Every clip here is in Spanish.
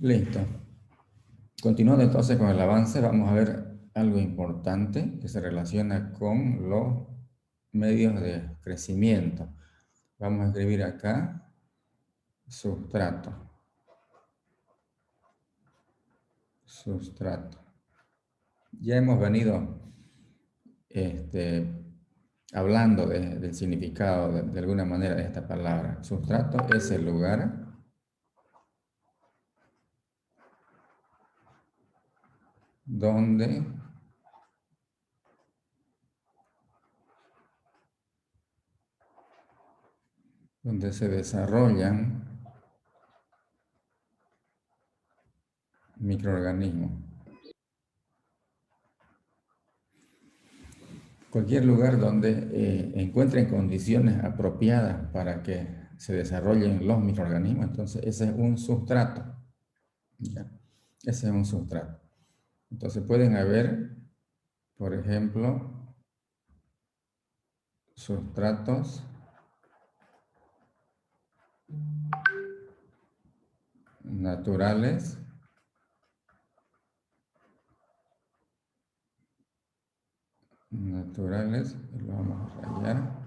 Listo. Continuando entonces con el avance, vamos a ver algo importante que se relaciona con los medios de crecimiento. Vamos a escribir acá sustrato. Sustrato. Ya hemos venido hablando del significado de alguna manera de esta palabra. Sustrato es el lugar donde se desarrollan microorganismos. Cualquier lugar donde encuentren condiciones apropiadas para que se desarrollen los microorganismos, entonces ese es un sustrato. ¿Ya? Ese es un sustrato. Entonces pueden haber, por ejemplo, sustratos naturales lo vamos a rayar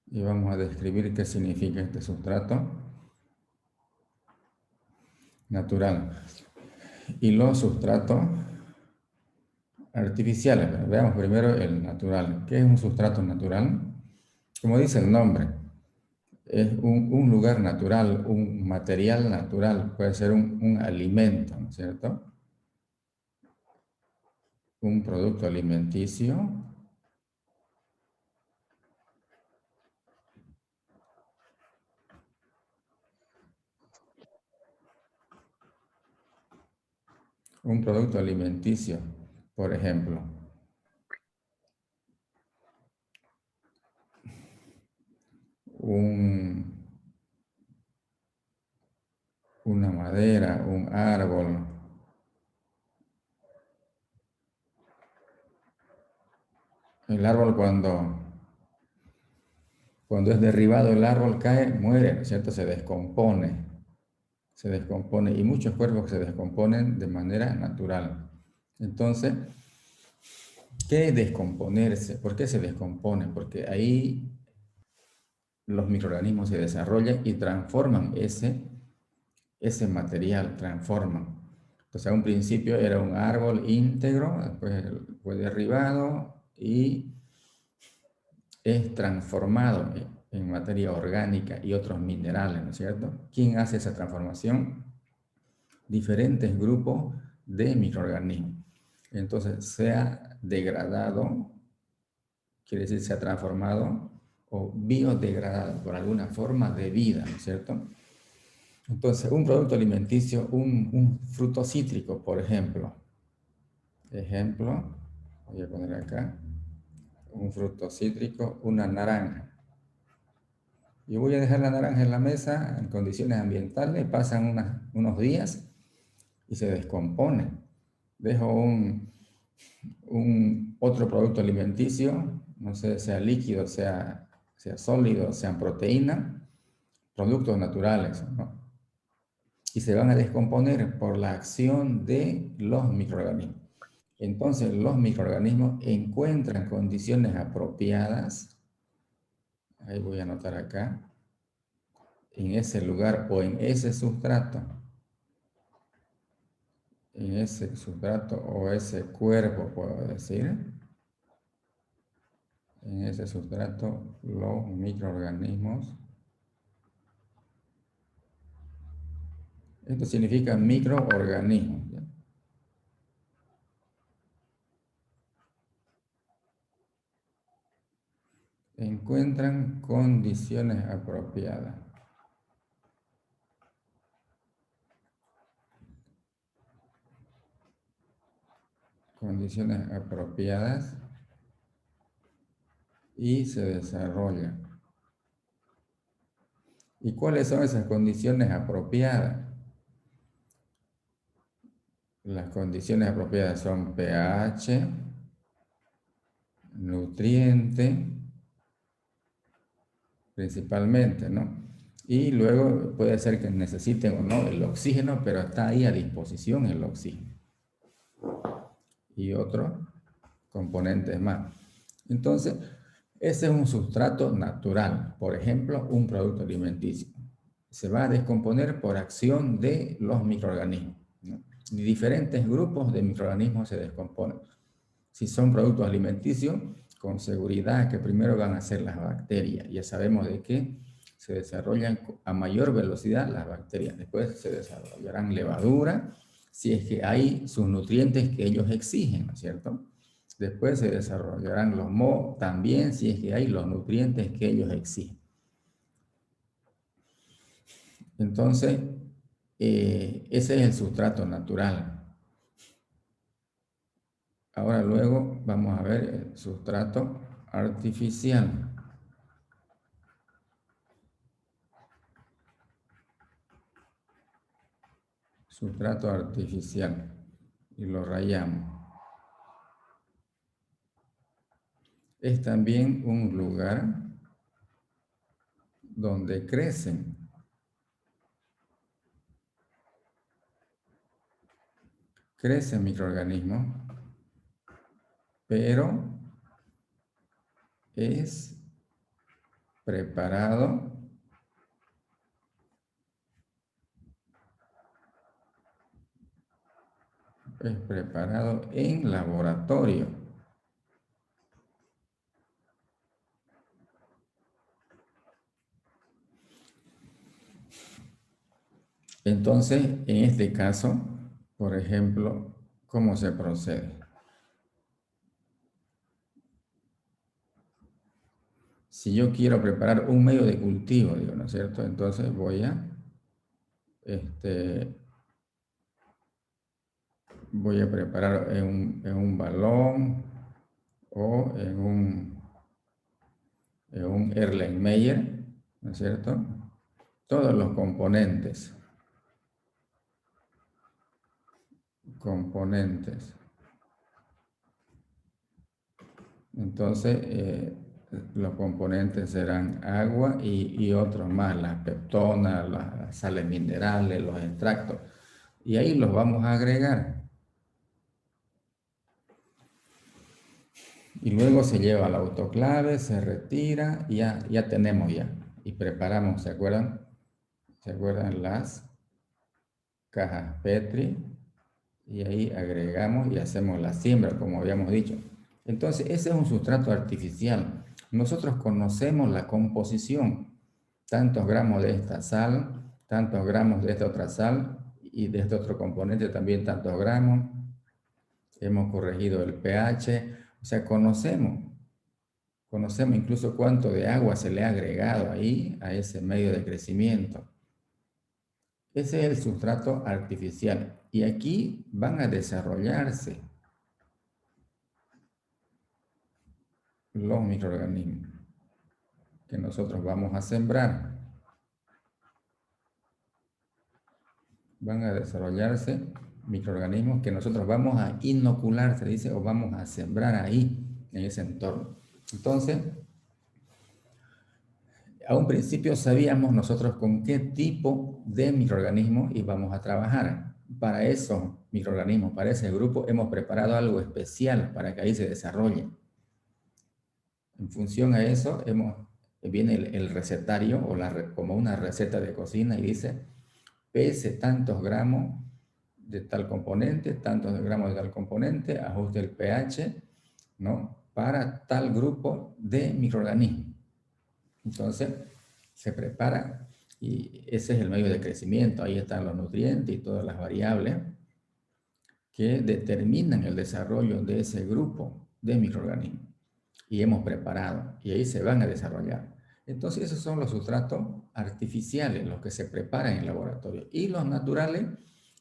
y vamos a describir qué significa este sustrato natural. Y los sustratos artificiales. Pero veamos primero el natural. ¿Qué es un sustrato natural? Como dice el nombre, es un lugar natural, un material natural, puede ser un alimento, ¿no es cierto? Un producto alimenticio. Un producto alimenticio, por ejemplo, una madera, un árbol. El árbol cuando es derribado, el árbol cae, muere, ¿no es cierto? Se descompone y muchos cuerpos se descomponen de manera natural. Entonces, ¿qué es descomponerse? ¿Por qué se descompone? Porque ahí los microorganismos se desarrollan y transforman ese material, transforman. Entonces, a un principio era un árbol íntegro, después fue derribado y es transformado en materia orgánica y otros minerales, ¿no es cierto? ¿Quién hace esa transformación? Diferentes grupos de microorganismos. Entonces, se ha degradado, quiere decir se ha transformado, o biodegradado por alguna forma de vida, ¿no es cierto? Entonces, un producto alimenticio, un fruto cítrico, por ejemplo. Voy a poner acá, un fruto cítrico, una naranja. Yo voy a dejar la naranja en la mesa en condiciones ambientales, pasan unos días y se descompone. Dejo otro producto alimenticio, no sé, sea líquido, sea sólido, sean proteínas, productos naturales, ¿no? Y se van a descomponer por la acción de los microorganismos. Entonces los microorganismos encuentran condiciones apropiadas, ahí voy a anotar acá, en ese lugar o en ese sustrato o ese cuerpo, puedo decir, en ese sustrato los microorganismos. Esto significa microorganismos, ¿ya? Encuentran condiciones apropiadas. Condiciones apropiadas y se desarrollan. ¿Y cuáles son esas condiciones apropiadas? Las condiciones apropiadas son pH, nutriente, principalmente, ¿no? Y luego puede ser que necesiten o no el oxígeno, pero está ahí a disposición el oxígeno. Y otros componentes más. Entonces, ese es un sustrato natural. Por ejemplo, un producto alimenticio. Se va a descomponer por acción de los microorganismos, ¿no? Y diferentes grupos de microorganismos se descomponen. Si son productos alimenticios, con seguridad que primero van a ser las bacterias. Ya sabemos de que se desarrollan a mayor velocidad las bacterias. Después se desarrollarán levadura, si es que hay sus nutrientes que ellos exigen, ¿no es cierto? Después se desarrollarán los mohos también, si es que hay los nutrientes que ellos exigen. Entonces, ese es el sustrato natural. Ahora luego vamos a ver el sustrato artificial. Sustrato artificial. Y lo rayamos. Es también un lugar donde crecen microorganismos, pero es preparado en laboratorio. Entonces, en este caso, por ejemplo, ¿cómo se procede? Si yo quiero preparar un medio de cultivo, digo, ¿no es cierto? Entonces este, voy a preparar en un balón o en un Erlenmeyer, ¿no es cierto? Todos los componentes. Entonces, los componentes serán agua y otros más, las peptonas, las sales minerales, los extractos. Y ahí los vamos a agregar. Y luego se lleva al autoclave, se retira y ya tenemos ya. Y preparamos, ¿se acuerdan? ¿Se acuerdan las cajas Petri? Y ahí agregamos y hacemos la siembra, como habíamos dicho. Entonces, ese es un sustrato artificial. Nosotros conocemos la composición, tantos gramos de esta sal, tantos gramos de esta otra sal y de este otro componente también tantos gramos. Hemos corregido el pH, o sea, conocemos incluso cuánto de agua se le ha agregado ahí a ese medio de crecimiento. Ese es el sustrato artificial y aquí van a desarrollarse los microorganismos que nosotros vamos a sembrar. Van a desarrollarse microorganismos que nosotros vamos a inocular, se dice, o vamos a sembrar ahí, en ese entorno. Entonces, a un principio sabíamos nosotros con qué tipo de microorganismos íbamos a trabajar. Para esos microorganismos, para ese grupo, hemos preparado algo especial para que ahí se desarrolle. En función a eso, viene el recetario o como una receta de cocina y dice, pese tantos gramos de tal componente, tantos gramos de tal componente, ajuste el pH, ¿no? Para tal grupo de microorganismos. Entonces, se prepara y ese es el medio de crecimiento. Ahí están los nutrientes y todas las variables que determinan el desarrollo de ese grupo de microorganismos. Y hemos preparado, y ahí se van a desarrollar. Entonces, esos son los sustratos artificiales, los que se preparan en el laboratorio. Y los naturales,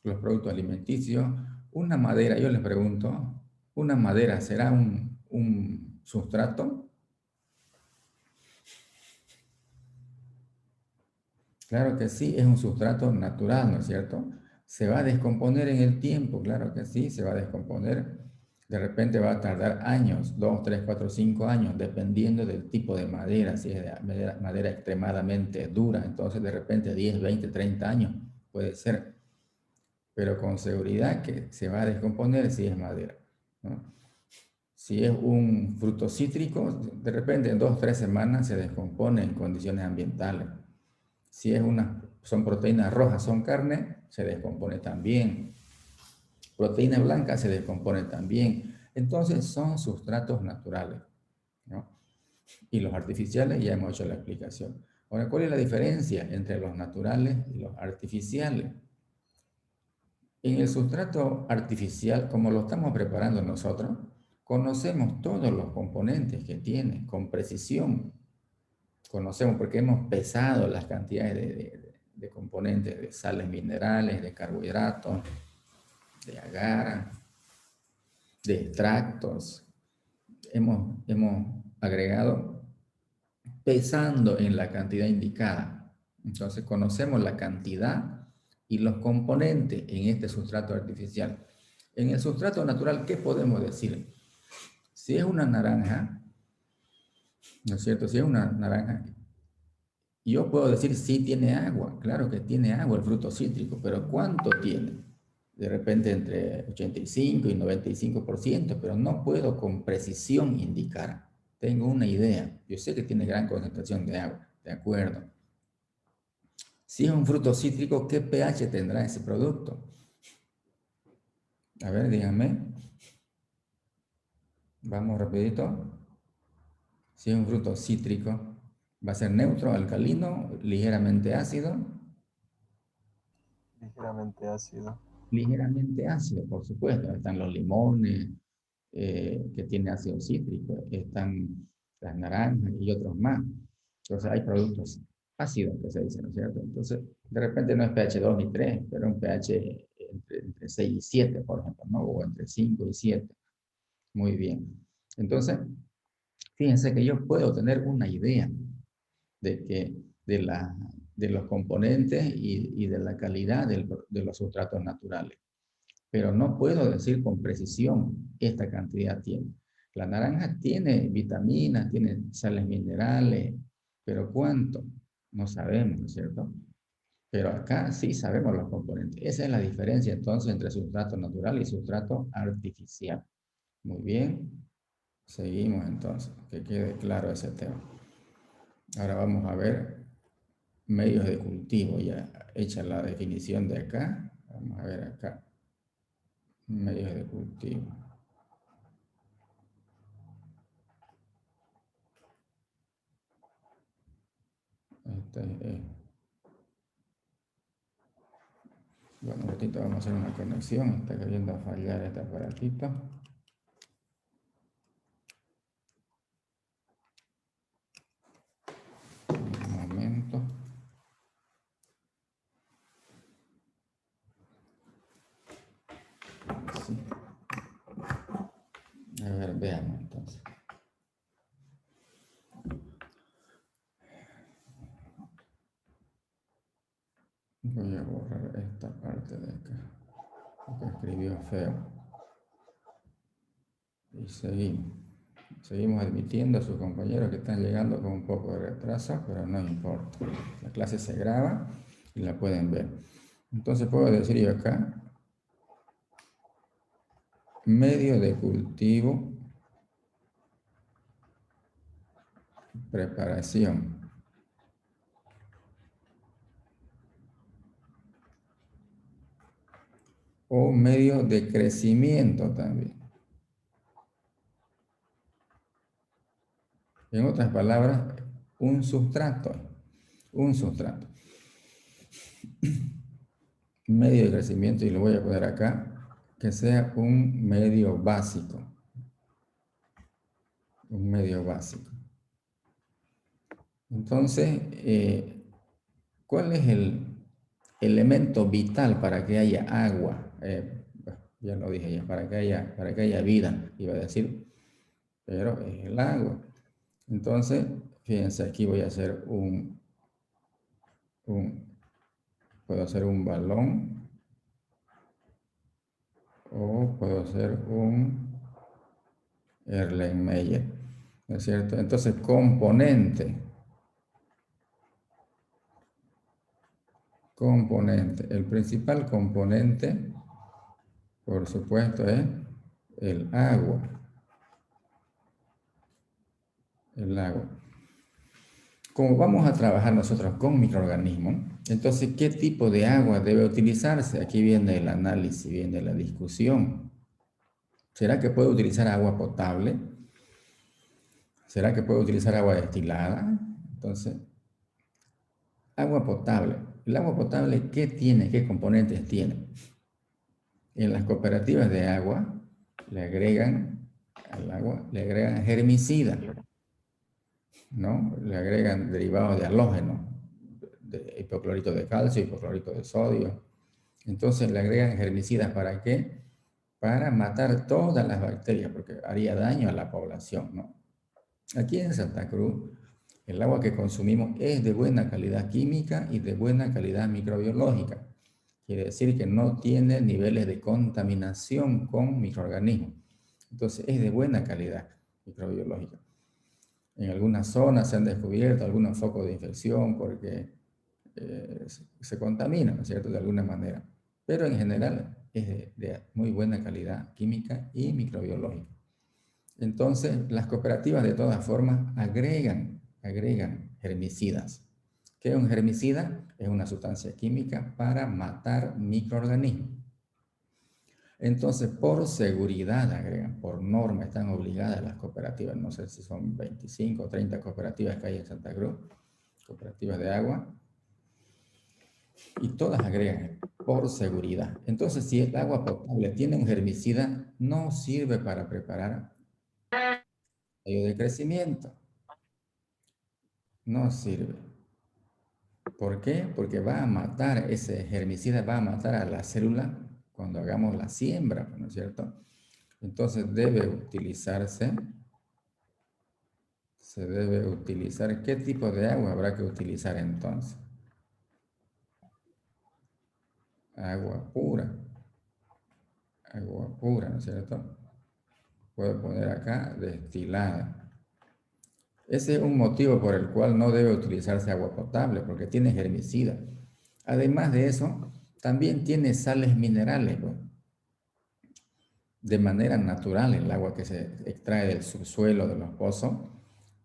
los productos alimenticios, una madera, yo les pregunto, ¿una madera será un sustrato? Claro que sí, es un sustrato natural, ¿no es cierto? Se va a descomponer en el tiempo, claro que sí, se va a descomponer. De repente va a tardar años, 2, 3, 4, 5 años, dependiendo del tipo de madera. Si es de madera extremadamente dura, entonces de repente 10, 20, 30 años puede ser. Pero con seguridad que se va a descomponer si es madera, ¿no? Si es un fruto cítrico, de repente en 2, 3 semanas se descompone en condiciones ambientales. Si es son proteínas rojas, son carne, se descompone también. Proteína blanca se descompone también. Entonces son sustratos naturales, ¿no? Y los artificiales ya hemos hecho la explicación. Ahora, ¿cuál es la diferencia entre los naturales y los artificiales? En el sustrato artificial, como lo estamos preparando nosotros, conocemos todos los componentes que tiene con precisión. Conocemos porque hemos pesado las cantidades de componentes, de sales minerales, de carbohidratos, de agar, de extractos. Hemos agregado pesando en la cantidad indicada. Entonces conocemos la cantidad y los componentes en este sustrato artificial. En el sustrato natural, ¿qué podemos decir? Si es una naranja, ¿no es cierto? Si es una naranja, yo puedo decir sí tiene agua, claro que tiene agua el fruto cítrico, pero ¿cuánto tiene? De repente entre 85 y 95%, pero no puedo con precisión indicar. Tengo una idea. Yo sé que tiene gran concentración de agua, de acuerdo. Si es un fruto cítrico, ¿qué pH tendrá ese producto? A ver, díganme. Vamos rapidito. Si es un fruto cítrico, va a ser neutro, alcalino, ligeramente ácido. Ligeramente ácido. Ligeramente ácido, por supuesto. Están los limones, que tienen ácido cítrico, están las naranjas y otros más. Entonces hay productos ácidos que se dicen, ¿no es cierto? Entonces, de repente no es pH 2 ni 3, pero un pH entre 6 y 7, por ejemplo, ¿no? O entre 5 y 7. Muy bien. Entonces, fíjense que yo puedo tener una idea de que de, la, de los componentes y de la calidad de los sustratos naturales, pero no puedo decir con precisión esta cantidad tiene. La naranja tiene vitaminas, tiene sales minerales, pero ¿cuánto? No sabemos, ¿no es cierto? Pero acá sí sabemos los componentes. Esa es la diferencia entonces entre sustrato natural y sustrato artificial. Muy bien, seguimos entonces, que quede claro ese tema. Ahora vamos a ver medios de cultivo, ya hecha la definición de acá. Vamos a ver acá, medios de cultivo. Este, bueno, un ratito vamos a hacer una conexión. Está queriendo fallar este aparatito. Un momento. Sí. A ver, veamos entonces. Voy a borrar esta parte de acá, porque escribió feo. Y seguimos. Seguimos admitiendo a sus compañeros que están llegando con un poco de retraso, pero no importa. La clase se graba y la pueden ver. Entonces puedo decir yo acá, medio de cultivo, preparación. O medio de crecimiento también. En otras palabras, un sustrato. Un sustrato. Medio de crecimiento, y lo voy a poner acá, que sea un medio básico. Un medio básico. Entonces, ¿cuál es el elemento vital para que haya agua? Ya lo dije ya, para que haya vida, iba a decir, pero es el agua. Entonces, fíjense, aquí voy a hacer puedo hacer un balón o puedo hacer un Erlenmeyer, ¿no es cierto? Entonces, componente. Componente. El principal componente, por supuesto, es el agua. El agua. Como vamos a trabajar nosotros con microorganismos, entonces, ¿qué tipo de agua debe utilizarse? Aquí viene el análisis, viene la discusión. ¿Será que puedo utilizar agua potable? ¿Será que puedo utilizar agua destilada? Entonces, agua potable. ¿El agua potable qué tiene? ¿Qué componentes tiene? En las cooperativas de agua le agregan al agua, le agregan germicida, ¿no? Le agregan derivados de halógeno, de hipoclorito de calcio, hipoclorito de sodio. Entonces le agregan herbicidas, ¿para qué? Para matar todas las bacterias, porque haría daño a la población, ¿no? Aquí en Santa Cruz, el agua que consumimos es de buena calidad química y de buena calidad microbiológica. Quiere decir que no tiene niveles de contaminación con microorganismos. Entonces es de buena calidad microbiológica. En algunas zonas se han descubierto algunos focos de infección porque se contamina, ¿no es cierto?, de alguna manera. Pero en general es de muy buena calidad química y microbiológica. Entonces, las cooperativas de todas formas agregan herbicidas. ¿Qué es un herbicida? Es una sustancia química para matar microorganismos. Entonces, por seguridad agregan, por norma, están obligadas las cooperativas, no sé si son 25 o 30 cooperativas que hay en Santa Cruz, cooperativas de agua, y todas agregan por seguridad. Entonces, si el agua potable tiene un herbicida, no sirve para preparar medio de crecimiento. No sirve. ¿Por qué? Porque va a matar, ese herbicida va a matar a la célula cuando hagamos la siembra, ¿no es cierto? Entonces debe utilizarse, se debe utilizar, ¿qué tipo de agua habrá que utilizar entonces? Agua pura, ¿no es cierto? Puedo poner acá destilada. Ese es un motivo por el cual no debe utilizarse agua potable, porque tiene herbicida. Además de eso, también tiene sales minerales, pues. De manera natural, el agua que se extrae del subsuelo de los pozos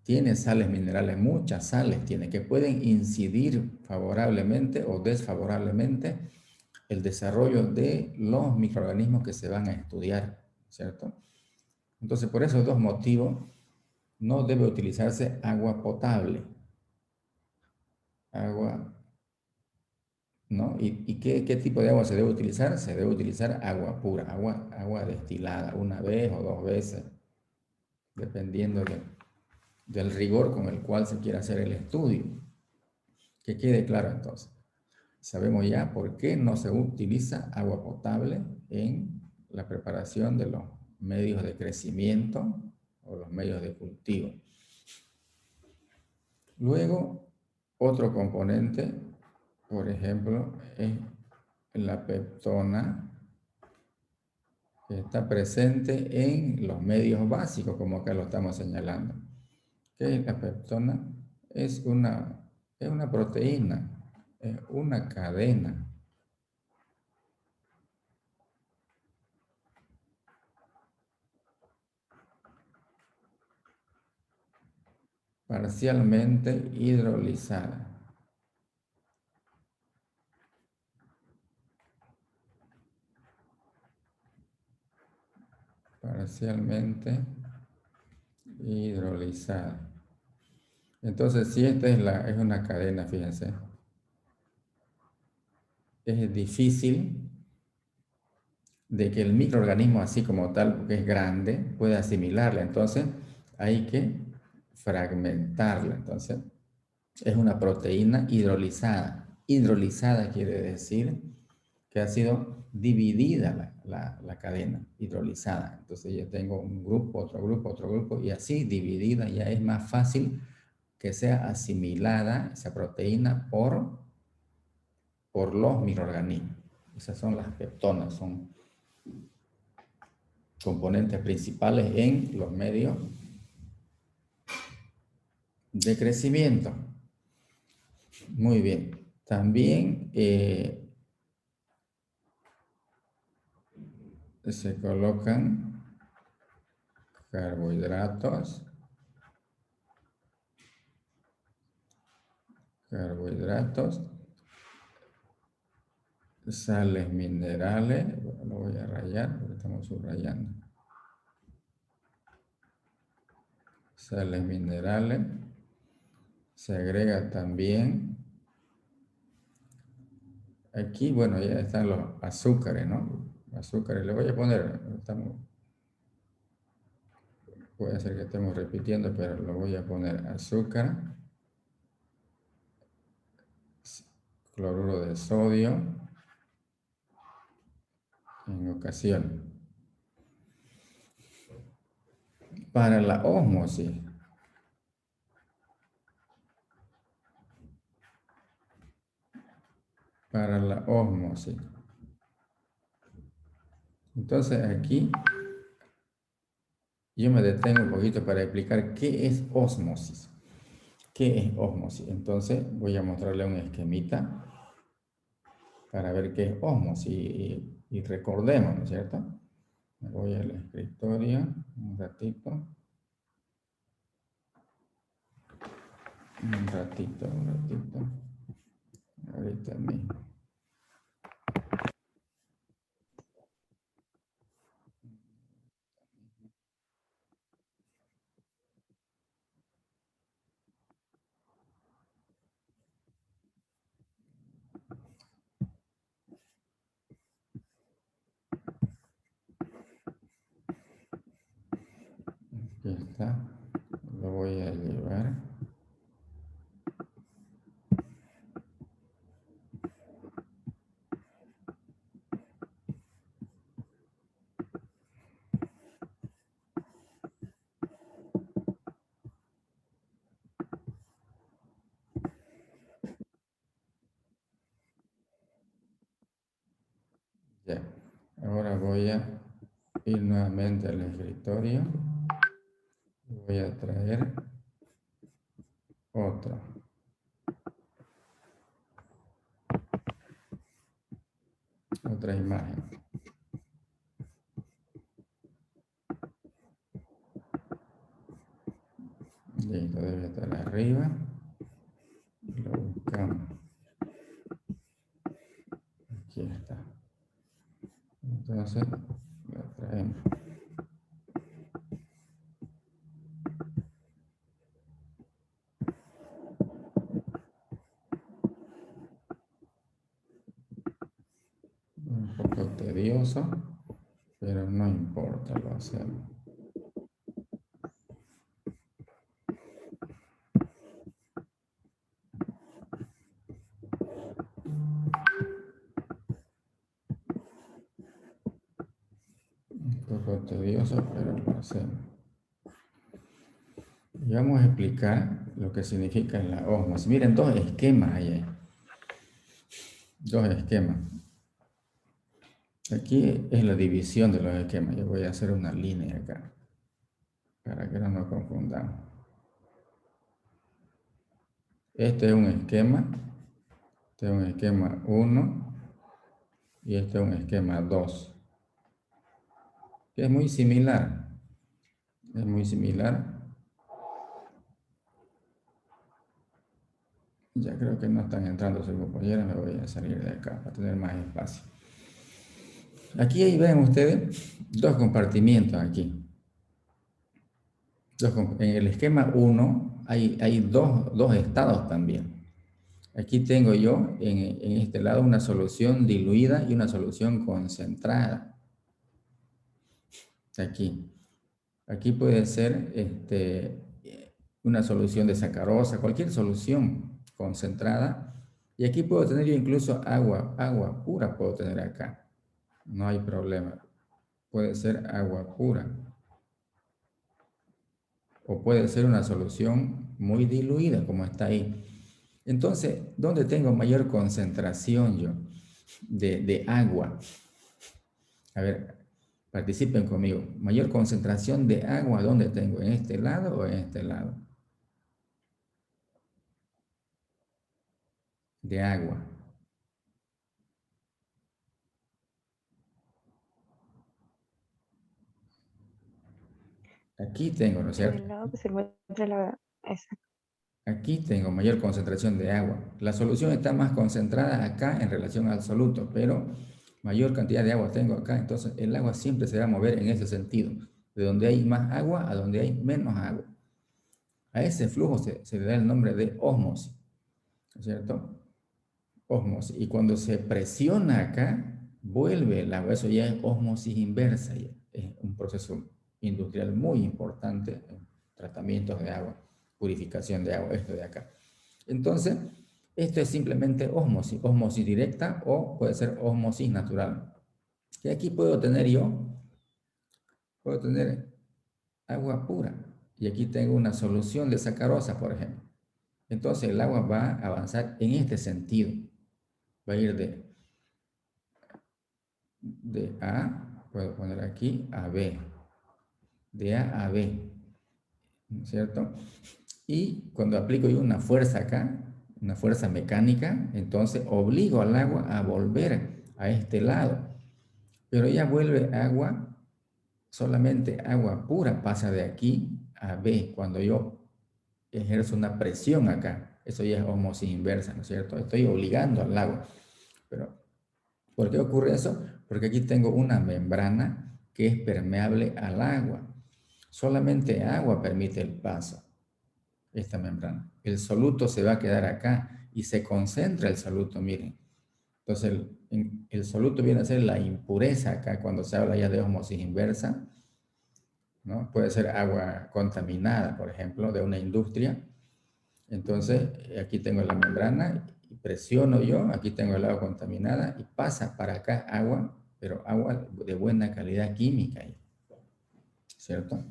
tiene sales minerales, muchas sales tiene, que pueden incidir favorablemente o desfavorablemente el desarrollo de los microorganismos que se van a estudiar, ¿cierto? Entonces, por esos dos motivos, no debe utilizarse agua potable. Agua, ¿no? ¿Y qué tipo de agua se debe utilizar? Se debe utilizar agua pura, agua destilada, una vez o dos veces, dependiendo del rigor con el cual se quiera hacer el estudio. Que quede claro entonces. Sabemos ya por qué no se utiliza agua potable en la preparación de los medios de crecimiento o los medios de cultivo. Luego, otro componente, por ejemplo, es la peptona, que está presente en los medios básicos, como acá lo estamos señalando. ¿Qué es la peptona? Es una proteína, es una cadena. Parcialmente hidrolizada. Parcialmente hidrolizada. Entonces, si esta es una cadena, fíjense, es difícil de que el microorganismo así como tal, porque es grande, pueda asimilarla. Entonces, hay que fragmentarla. Entonces, es una proteína hidrolizada. Hidrolizada quiere decir que ha sido dividida la cadena hidrolizada. Entonces yo tengo un grupo, otro grupo, y así dividida ya es más fácil que sea asimilada esa proteína por los microorganismos. Esas son las peptonas, son componentes principales en los medios de crecimiento. Muy bien. También se colocan carbohidratos, sales minerales, bueno, lo voy a rayar porque estamos subrayando. Sales minerales, se agrega también, aquí, bueno, ya están los azúcares, ¿no? Azúcares, le voy a poner, puede ser que estemos repitiendo, pero lo voy a poner azúcar, cloruro de sodio, en ocasión. Para la ósmosis, Entonces aquí yo me detengo un poquito para explicar qué es ósmosis. ¿Qué es ósmosis? Entonces voy a mostrarle un esquemita para ver qué es ósmosis y recordemos, ¿no es cierto? Me voy al escritorio un ratito. Ahorita mismo. Aquí está. Lo voy a llevar. Ya. Ahora voy a ir nuevamente al escritorio. Voy a traer otra imagen. Listo, debe estar arriba. Lo buscamos. Aquí está. Entonces, lo traemos. Un poco tedioso, pero no importa, lo hacemos. Un poco tedioso, pero lo hacemos. Y vamos a explicar lo que significa la ósmosis. Miren, dos esquemas ahí. Dos esquemas. Aquí es la división de los esquemas. Yo voy a hacer una línea acá, para que no nos confundamos. Este es un esquema. Este es un esquema 1 y este es un esquema 2. Que es muy similar. Es muy similar. Ya creo que no están entrando sus compañeros. Me voy a salir de acá para tener más espacio. Aquí ahí ven ustedes dos compartimientos aquí. En el esquema 1 hay dos estados también. Aquí tengo yo en este lado una solución diluida y una solución concentrada. Aquí puede ser una solución de sacarosa, cualquier solución concentrada. Y aquí puedo tener yo incluso agua pura puedo tener acá. No hay problema. Puede ser agua pura. O puede ser una solución muy diluida como está ahí. Entonces, ¿dónde tengo mayor concentración yo de agua? A ver, Participen conmigo. Mayor concentración de agua, ¿dónde tengo? ¿En este lado o en este lado? De agua. Aquí tengo, ¿no es En cierto? el lado que se encuentra la... Esa. Aquí tengo mayor concentración de agua. La solución está más concentrada acá en relación al soluto, pero mayor cantidad de agua tengo acá. Entonces el agua siempre se va a mover en ese sentido. De donde hay más agua a donde hay menos agua. A ese flujo se le da el nombre de ósmosis, ¿no es cierto? Ósmosis. Y cuando se presiona acá, vuelve el agua. Eso ya es ósmosis inversa. Ya. Es un proceso industrial muy importante en tratamientos de agua, purificación de agua, esto de acá. Entonces, esto es simplemente ósmosis, ósmosis directa o puede ser ósmosis natural. Y aquí puedo tener agua pura. Y aquí tengo una solución de sacarosa, por ejemplo. Entonces el agua va a avanzar en este sentido. Va a ir de A, puedo poner aquí, a B. De A a B, ¿no es cierto? Y cuando aplico yo una fuerza acá, una fuerza mecánica, entonces obligo al agua a volver a este lado. Pero ya vuelve agua, solamente agua pura pasa de aquí a B cuando yo ejerzo una presión acá. Eso ya es osmosis inversa, ¿no es cierto? Estoy obligando al agua. Pero ¿por qué ocurre eso? Porque aquí tengo una membrana que es permeable al agua. Solamente agua permite el paso, esta membrana. El soluto se va a quedar acá y se concentra el soluto, miren. Entonces, el soluto viene a ser la impureza acá cuando se habla ya de osmosis inversa, ¿no? Puede ser agua contaminada, por ejemplo, de una industria. Entonces, aquí tengo la membrana y presiono yo, aquí tengo el agua contaminada y pasa para acá agua, pero agua de buena calidad química, ¿cierto?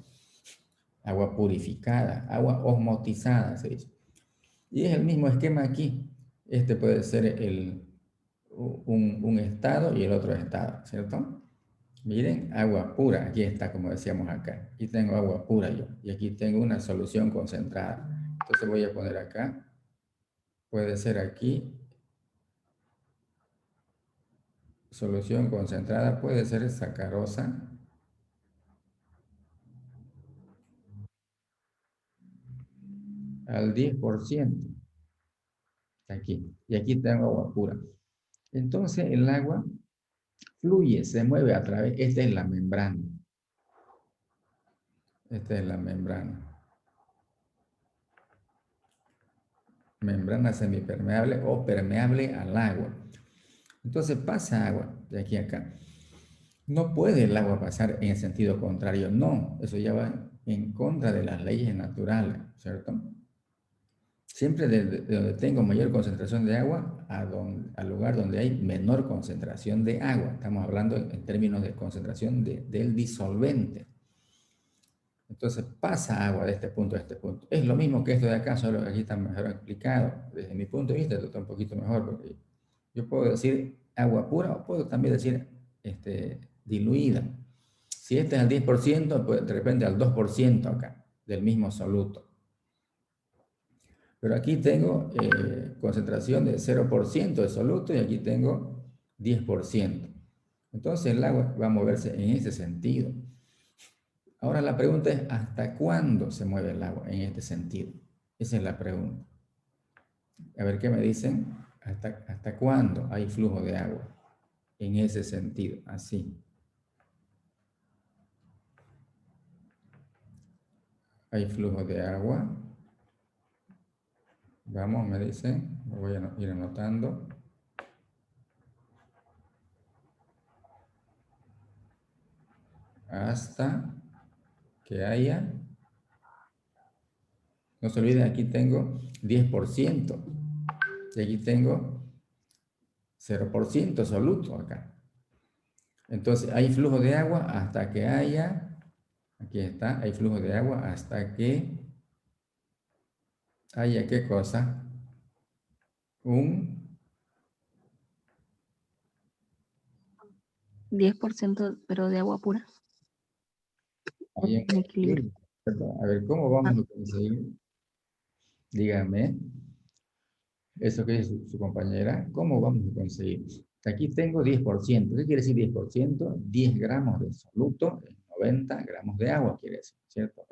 Agua purificada, agua osmotizada, se dice. Y es el mismo esquema aquí. Este puede ser un estado y el otro estado, ¿cierto? Miren, agua pura, aquí está, como decíamos acá. Aquí tengo agua pura yo, y aquí tengo una solución concentrada. Entonces voy a poner acá, puede ser aquí, solución concentrada, puede ser sacarosa, al 10%, aquí, y aquí tengo agua pura. Entonces el agua fluye, se mueve a través, esta es la membrana. Membrana semipermeable o permeable al agua. Entonces pasa agua de aquí a acá. No puede el agua pasar en el sentido contrario, no, eso ya va en contra de las leyes naturales, ¿cierto? Siempre de donde tengo mayor concentración de agua al lugar donde hay menor concentración de agua. Estamos hablando en términos de concentración del disolvente. Entonces pasa agua de este punto a este punto. Es lo mismo que esto de acá, solo que aquí está mejor explicado. Desde mi punto de vista, esto está un poquito mejor, porque yo puedo decir agua pura o puedo también decir diluida. Si este es al 10%, pues de repente al 2% acá, del mismo soluto. Pero aquí tengo concentración de 0% de soluto y aquí tengo 10%. Entonces el agua va a moverse en ese sentido. Ahora la pregunta es, ¿hasta cuándo se mueve el agua en este sentido? Esa es la pregunta. A ver qué me dicen. ¿Hasta cuándo hay flujo de agua en ese sentido? Así. Hay flujo de agua. Vamos, me dicen. Lo voy a ir anotando. Hasta que haya. No se olviden, aquí tengo 10%. Y aquí tengo 0% soluto acá. Entonces, hay flujo de agua hasta que haya, aquí está, hay flujo de agua hasta que haya, ¿qué cosa? Un 10%, pero de agua pura. Hay un En equilibrio. equilibrio, ¿cierto? A ver, ¿cómo vamos a conseguir? Dígame, eso que dice su compañera, ¿cómo vamos a conseguir? Aquí tengo 10%. ¿Qué quiere decir 10%? 10 gramos de soluto, 90 gramos de agua, quiere decir, ¿cierto?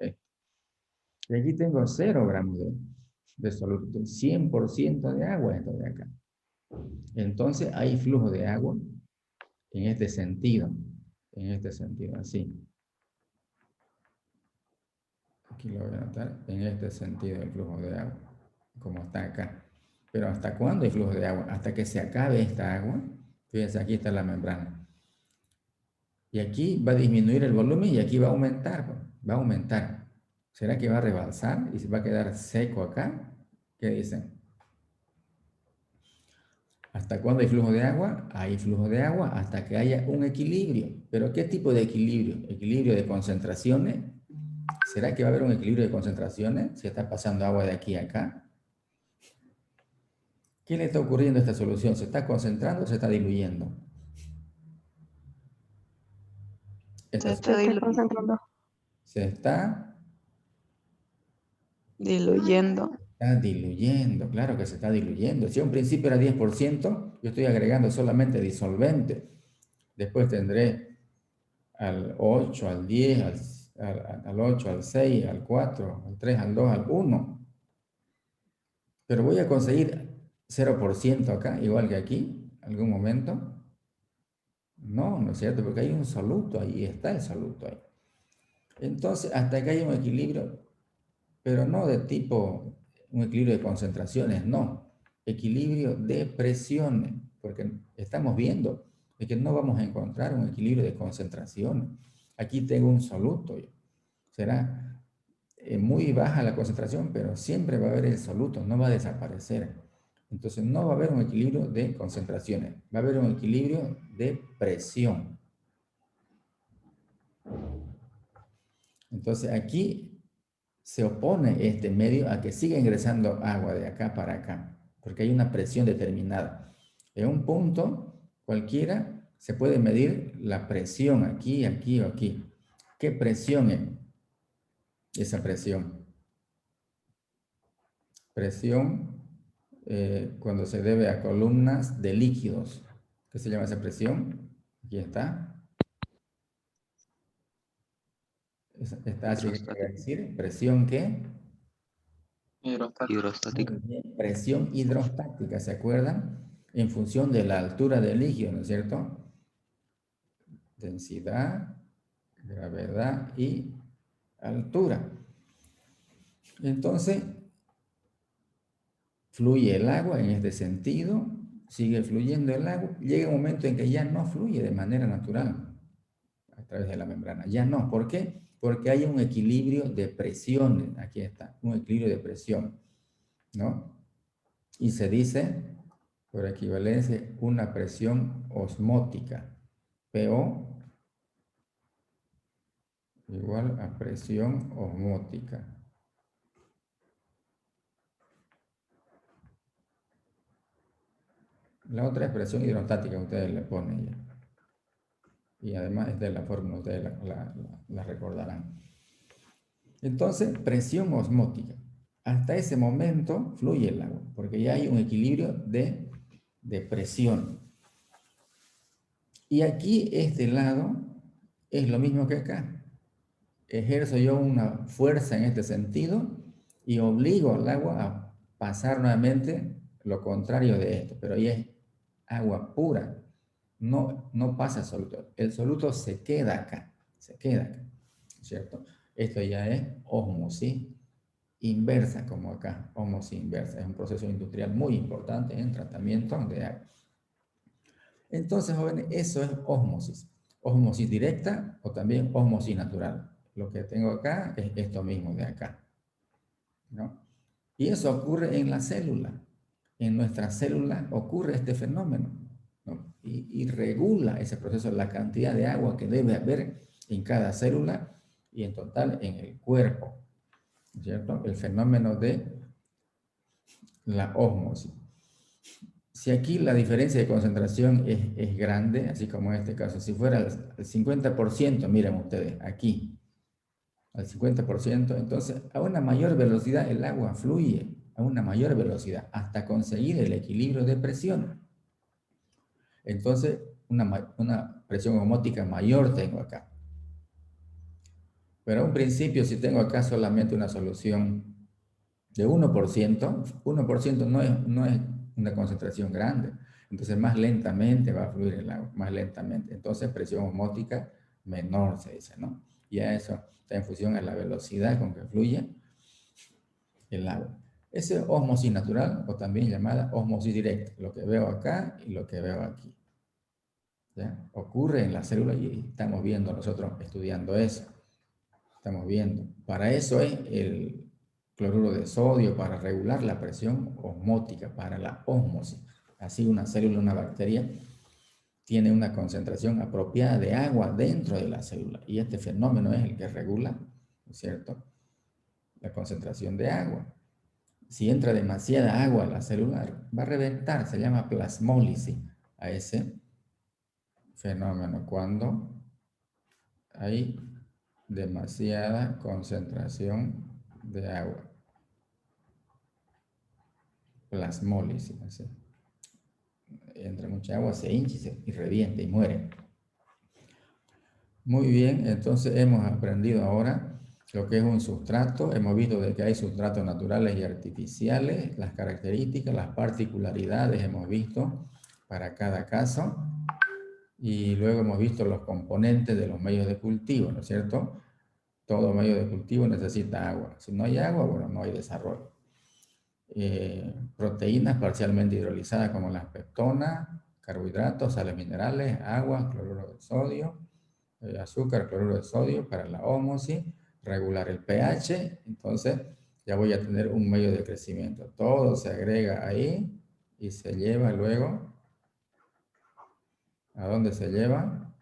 Y aquí tengo 0 gramos de soluto, 100% de agua esto de acá. Entonces hay flujo de agua en este sentido, así. Aquí lo voy a anotar, en este sentido el flujo de agua, como está acá. Pero ¿hasta cuándo hay flujo de agua? Hasta que se acabe esta agua. Fíjense, aquí está la membrana. Y aquí va a disminuir el volumen y aquí va a aumentar, pues, va a aumentar. ¿Será que va a rebalsar y se va a quedar seco acá? ¿Qué dicen? ¿Hasta cuándo hay flujo de agua? Hay flujo de agua hasta que haya un equilibrio. ¿Pero qué tipo de equilibrio? ¿Equilibrio de concentraciones? ¿Será que va a haber un equilibrio de concentraciones si está pasando agua de aquí a acá? ¿Qué le está ocurriendo a esta solución? ¿Se está concentrando o se está diluyendo? Se Se está concentrando. Se diluyendo. está diluyendo, claro que se está diluyendo. Si a un principio era 10%, yo estoy agregando solamente disolvente. Después tendré al 8, al 10, al 8, al 6, al 4, al 3, al 2, al 1. Pero voy a conseguir 0% acá, igual que aquí, algún momento. No, no es cierto, porque hay un soluto ahí, está el soluto ahí. Entonces, hasta que haya un equilibrio, pero no de tipo, un equilibrio de concentraciones, no. Equilibrio de presiones, porque estamos viendo de que no vamos a encontrar un equilibrio de concentración. Aquí tengo un soluto. Será muy baja la concentración, pero siempre va a haber el soluto, no va a desaparecer. Entonces no va a haber un equilibrio de concentraciones, va a haber un equilibrio de presión. Entonces aquí se opone este medio a que siga ingresando agua de acá para acá, porque hay una presión determinada. En un punto cualquiera se puede medir la presión aquí, aquí o aquí. ¿Qué presión es esa presión? Presión cuando se debe a columnas de líquidos. ¿Qué se llama esa presión? Aquí está. Esta H que quiere decir, ¿presión qué? Hidrostática. Muy bien, presión hidrostática, ¿se acuerdan? En función de la altura del líquido, ¿no es cierto? Densidad, gravedad y altura. Entonces, fluye el agua en este sentido, sigue fluyendo el agua, llega un momento en que ya no fluye de manera natural a través de la membrana, ya no. ¿Por qué? Porque hay un equilibrio de presiones, aquí está, un equilibrio de presión, ¿no? Y se dice, por equivalencia, una presión osmótica, PO igual a presión osmótica. La otra es presión hidrostática que ustedes le ponen ya. Y además es de la fórmula, ustedes la recordarán. Entonces, presión osmótica. Hasta ese momento fluye el agua, porque ya hay un equilibrio de presión. Y aquí, este lado, es lo mismo que acá. Ejerzo yo una fuerza en este sentido y obligo al agua a pasar nuevamente lo contrario de esto, pero ya es agua pura. No pasa soluto. El soluto se queda acá, ¿cierto? Esto ya es ósmosis inversa, como acá, ósmosis inversa. Es un proceso industrial muy importante en tratamiento de agua. Entonces, jóvenes, eso es ósmosis. Ósmosis directa o también ósmosis natural. Lo que tengo acá es esto mismo de acá, ¿no? Y eso ocurre en la célula. En nuestra célula ocurre este fenómeno, ¿no? Y regula ese proceso, la cantidad de agua que debe haber en cada célula y en total en el cuerpo, ¿cierto? El fenómeno de la ósmosis. si aquí la diferencia de concentración es grande, así como en este caso, si fuera el 50%, miren ustedes, aquí, al 50%, entonces a una mayor velocidad el agua fluye, a una mayor velocidad, hasta conseguir el equilibrio de presión. Entonces, una presión osmótica mayor tengo acá. Pero a un principio, si tengo acá solamente una solución de 1% no es una concentración grande. Entonces, más lentamente va a fluir el agua, más lentamente. Entonces, presión osmótica menor se dice, ¿no? Y a eso está en función a la velocidad con que fluye el agua. Esa es ósmosis natural o también llamada ósmosis directa, lo que veo acá y lo que veo aquí. ¿Ya? Ocurre en la célula y estamos viendo nosotros estudiando eso. Estamos viendo. Para eso es el cloruro de sodio, para regular la presión osmótica, para la ósmosis. Así una célula, una bacteria, tiene una concentración apropiada de agua dentro de la célula. Y este fenómeno es el que regula, ¿no es cierto?, la concentración de agua. Si entra demasiada agua a la célula, va a reventar, se llama plasmólisis a ese fenómeno, cuando hay demasiada concentración de agua. Plasmólisis, así. Entra mucha agua, se hincha y revienta y muere. Muy bien, entonces hemos aprendido ahora lo que es un sustrato. Hemos visto de que hay sustratos naturales y artificiales, las características, las particularidades hemos visto para cada caso. Y luego hemos visto los componentes de los medios de cultivo, ¿no es cierto? Todo medio de cultivo necesita agua. Si no hay agua, bueno, no hay desarrollo. Proteínas parcialmente hidrolizadas como las peptonas, carbohidratos, sales minerales, agua, cloruro de sodio, azúcar, cloruro de sodio para la ósmosis, regular el pH. Entonces ya voy a tener un medio de crecimiento. Todo se agrega ahí y se lleva luego. ¿A dónde se lleva?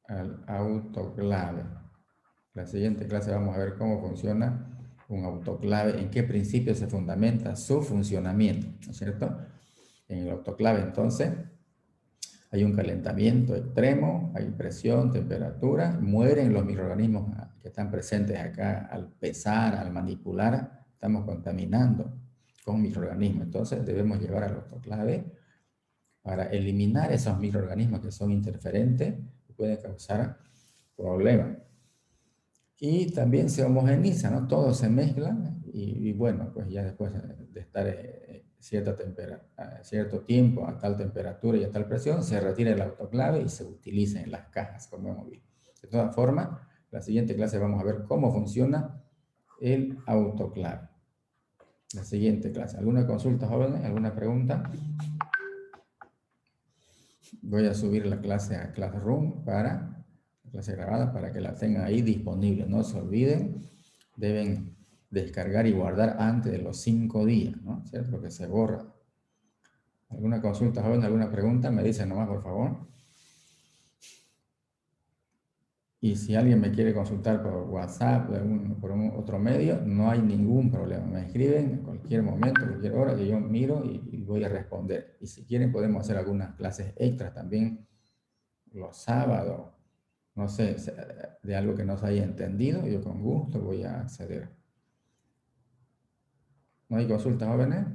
Al autoclave. La siguiente clase vamos a ver cómo funciona un autoclave, en qué principio se fundamenta su funcionamiento, ¿no es cierto? En el autoclave, entonces, hay un calentamiento extremo, hay presión, temperatura, mueren los microorganismos que están presentes acá al pesar, al manipular, estamos contaminando con microorganismos. Entonces, debemos llevar al autoclave para eliminar esos microorganismos que son interferentes y pueden causar problemas. Y también se homogeniza, ¿no? Todo se mezcla y bueno, pues ya después de estar cierto tiempo a tal temperatura y a tal presión, se retira el autoclave y se utiliza en las cajas, como hemos visto. De todas formas, la siguiente clase vamos a ver cómo funciona el autoclave. La siguiente clase. ¿Alguna consulta, jóvenes? ¿Alguna pregunta? Voy a subir la clase a Classroom la clase grabada para que la tengan ahí disponible. No se olviden, deben descargar y guardar antes de los 5 días, ¿no? ¿Cierto? Porque se borra. ¿Alguna consulta, joven? ¿Alguna pregunta? Me dicen nomás, por favor. Y si alguien me quiere consultar por WhatsApp, por otro medio, no hay ningún problema. Me escriben en cualquier momento, cualquier hora, que yo miro y voy a responder. Y si quieren, podemos hacer algunas clases extras también los sábados, no sé, de algo que no se haya entendido, yo con gusto voy a acceder. ¿No hay consultas, jóvenes?